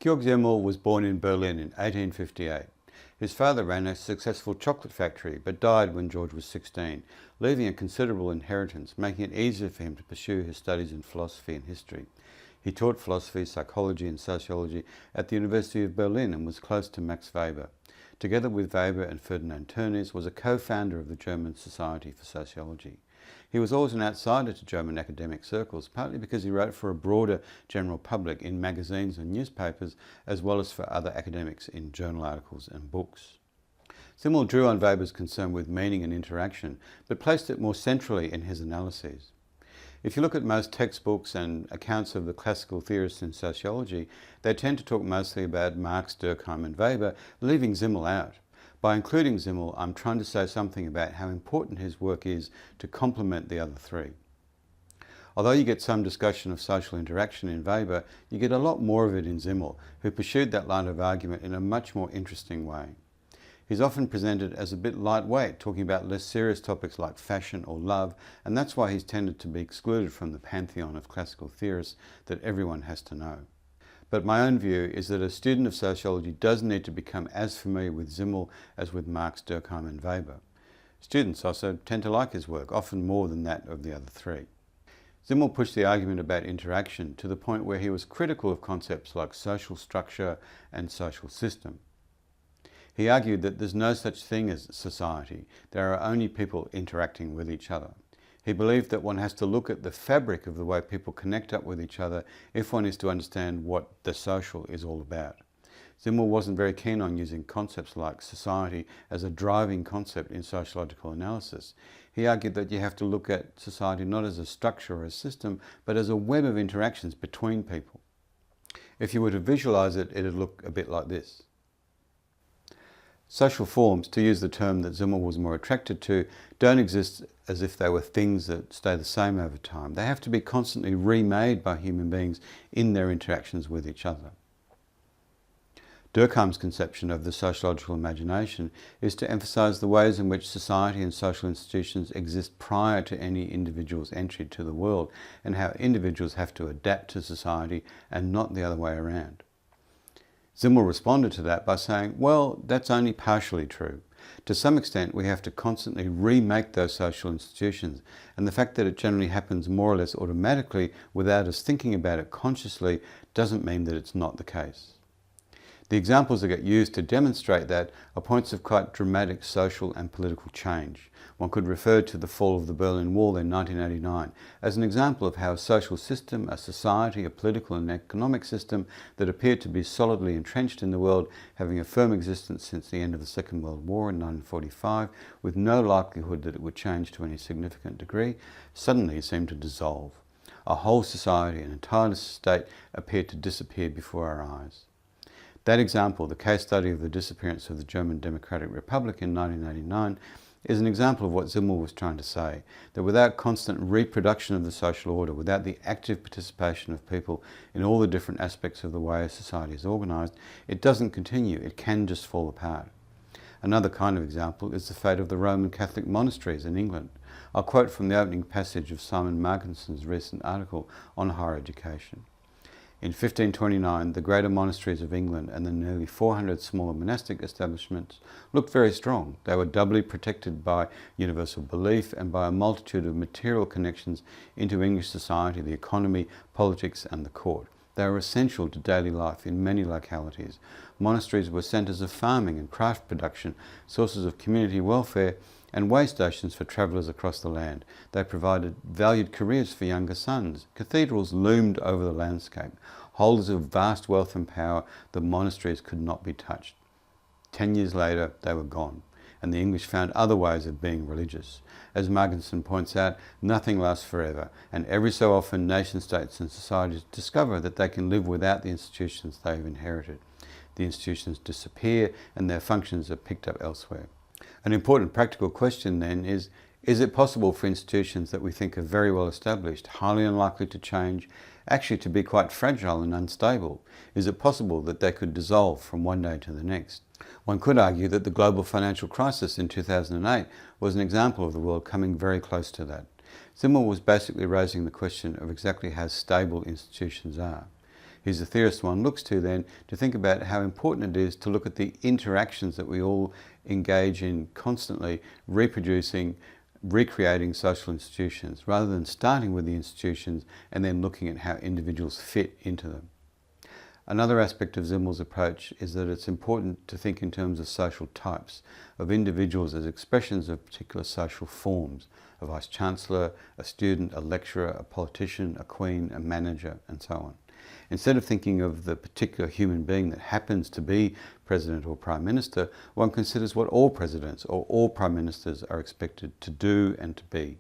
Georg Simmel was born in Berlin in 1858. His father ran a successful chocolate factory but died when George was 16, leaving a considerable inheritance, making it easier for him to pursue his studies in philosophy and history. He taught philosophy, psychology and sociology at the University of Berlin and was close to Max Weber. Together with Weber and Ferdinand Tönnies, was a co-founder of the German Society for Sociology. He was always an outsider to German academic circles, partly because he wrote for a broader general public in magazines and newspapers, as well as for other academics in journal articles and books. Simmel drew on Weber's concern with meaning and interaction, but placed it more centrally in his analyses. If you look at most textbooks and accounts of the classical theorists in sociology, they tend to talk mostly about Marx, Durkheim and Weber, leaving Simmel out. By including Simmel, I'm trying to say something about how important his work is to complement the other three. Although you get some discussion of social interaction in Weber, you get a lot more of it in Simmel, who pursued that line of argument in a much more interesting way. He's often presented as a bit lightweight, talking about less serious topics like fashion or love, and that's why he's tended to be excluded from the pantheon of classical theorists that everyone has to know. But my own view is that a student of sociology does need to become as familiar with Simmel as with Marx, Durkheim and Weber. Students also tend to like his work, often more than that of the other three. Simmel pushed the argument about interaction to the point where he was critical of concepts like social structure and social system. He argued that there's no such thing as society, there are only people interacting with each other. He believed that one has to look at the fabric of the way people connect up with each other if one is to understand what the social is all about. Simmel wasn't very keen on using concepts like society as a driving concept in sociological analysis. He argued that you have to look at society not as a structure or a system, but as a web of interactions between people. If you were to visualize it, it'd look a bit like this. Social forms, to use the term that Simmel was more attracted to, don't exist as if they were things that stay the same over time. They have to be constantly remade by human beings in their interactions with each other. Durkheim's conception of the sociological imagination is to emphasize the ways in which society and social institutions exist prior to any individual's entry to the world, and how individuals have to adapt to society and not the other way around. Simmel responded to that by saying, well, that's only partially true. To some extent, we have to constantly remake those social institutions, and the fact that it generally happens more or less automatically without us thinking about it consciously doesn't mean that it's not the case. The examples that get used to demonstrate that are points of quite dramatic social and political change. One could refer to the fall of the Berlin Wall in 1989 as an example of how a social system, a society, a political and economic system that appeared to be solidly entrenched in the world, having a firm existence since the end of the Second World War in 1945, with no likelihood that it would change to any significant degree, suddenly seemed to dissolve. A whole society, an entire state, appeared to disappear before our eyes. That example, the case study of the disappearance of the German Democratic Republic in 1989, is an example of what Simmel was trying to say, that without constant reproduction of the social order, without the active participation of people in all the different aspects of the way a society is organised, it doesn't continue, it can just fall apart. Another kind of example is the fate of the Roman Catholic monasteries in England. I'll quote from the opening passage of Simon Markinson's recent article on higher education. In 1529, the greater monasteries of England and the nearly 400 smaller monastic establishments looked very strong. They were doubly protected by universal belief and by a multitude of material connections into English society, the economy, politics and the court. They were essential to daily life in many localities. Monasteries were centres of farming and craft production, sources of community welfare and way stations for travellers across the land. They provided valued careers for younger sons. Cathedrals loomed over the landscape. Holders of vast wealth and power, the monasteries could not be touched. 10 years later, they were gone, and the English found other ways of being religious. As Markinson points out, nothing lasts forever, and every so often nation-states and societies discover that they can live without the institutions they have inherited. The institutions disappear, and their functions are picked up elsewhere. An important practical question then is it possible for institutions that we think are very well established, highly unlikely to change, actually to be quite fragile and unstable? Is it possible that they could dissolve from one day to the next? One could argue that the global financial crisis in 2008 was an example of the world coming very close to that. Simmel was basically raising the question of exactly how stable institutions are. He's the theorist one looks to then to think about how important it is to look at the interactions that we all engage in constantly, reproducing, recreating social institutions, rather than starting with the institutions and then looking at how individuals fit into them. Another aspect of Simmel's approach is that it's important to think in terms of social types, of individuals as expressions of particular social forms, a vice-chancellor, a student, a lecturer, a politician, a queen, a manager, and so on. Instead of thinking of the particular human being that happens to be president or prime minister, one considers what all presidents or all prime ministers are expected to do and to be.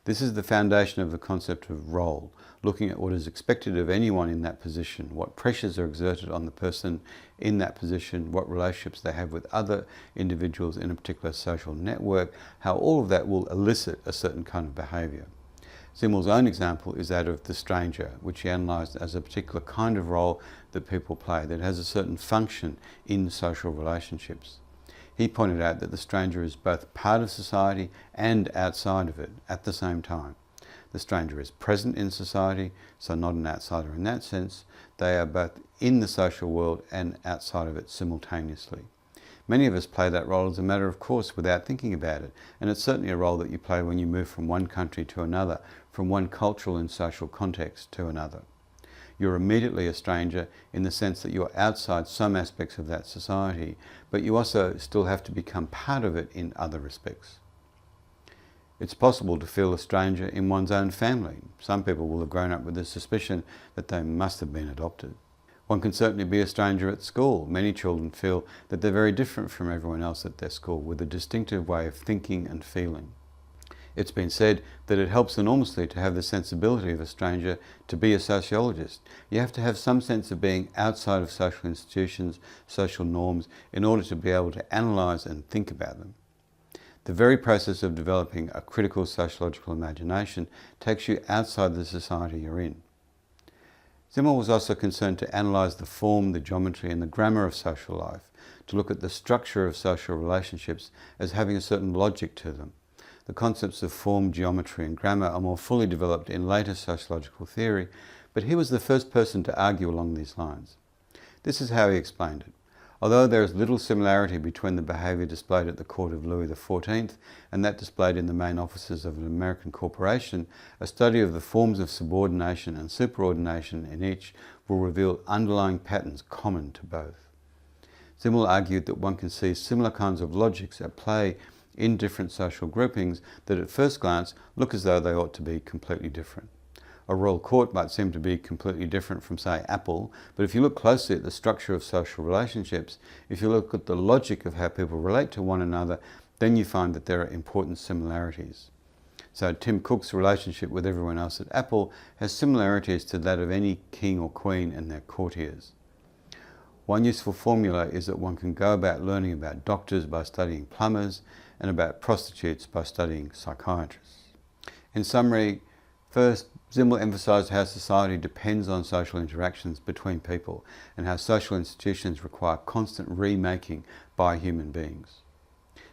This is the foundation of the concept of role, looking at what is expected of anyone in that position, what pressures are exerted on the person in that position, what relationships they have with other individuals in a particular social network, how all of that will elicit a certain kind of behaviour. Simmel's own example is that of the stranger, which he analysed as a particular kind of role that people play that has a certain function in social relationships. He pointed out that the stranger is both part of society and outside of it at the same time. The stranger is present in society, so not an outsider in that sense. They are both in the social world and outside of it simultaneously. Many of us play that role as a matter of course without thinking about it, and it's certainly a role that you play when you move from one country to another, from one cultural and social context to another. You're immediately a stranger in the sense that you're outside some aspects of that society, but you also still have to become part of it in other respects. It's possible to feel a stranger in one's own family. Some people will have grown up with the suspicion that they must have been adopted. One can certainly be a stranger at school. Many children feel that they're very different from everyone else at their school, with a distinctive way of thinking and feeling. It's been said that it helps enormously to have the sensibility of a stranger to be a sociologist. You have to have some sense of being outside of social institutions, social norms, in order to be able to analyse and think about them. The very process of developing a critical sociological imagination takes you outside the society you're in. Simmel was also concerned to analyse the form, the geometry and the grammar of social life, to look at the structure of social relationships as having a certain logic to them. The concepts of form, geometry and grammar are more fully developed in later sociological theory, but he was the first person to argue along these lines. This is how he explained it. Although there is little similarity between the behaviour displayed at the court of Louis XIV and that displayed in the main offices of an American corporation, a study of the forms of subordination and superordination in each will reveal underlying patterns common to both. Simmel argued that one can see similar kinds of logics at play in different social groupings that at first glance look as though they ought to be completely different. A royal court might seem to be completely different from, say, Apple, but if you look closely at the structure of social relationships, if you look at the logic of how people relate to one another, then you find that there are important similarities. So Tim Cook's relationship with everyone else at Apple has similarities to that of any king or queen and their courtiers. One useful formula is that one can go about learning about doctors by studying plumbers and about prostitutes by studying psychiatrists. In summary, first, Simmel emphasised how society depends on social interactions between people and how social institutions require constant remaking by human beings.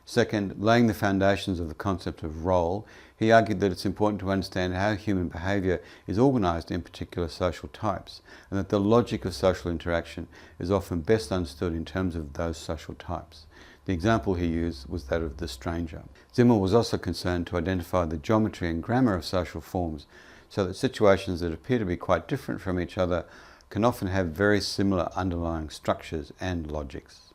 Second, laying the foundations of the concept of role, he argued that it's important to understand how human behaviour is organised in particular social types, and that the logic of social interaction is often best understood in terms of those social types. The example he used was that of the stranger. Simmel was also concerned to identify the geometry and grammar of social forms, so that situations that appear to be quite different from each other can often have very similar underlying structures and logics.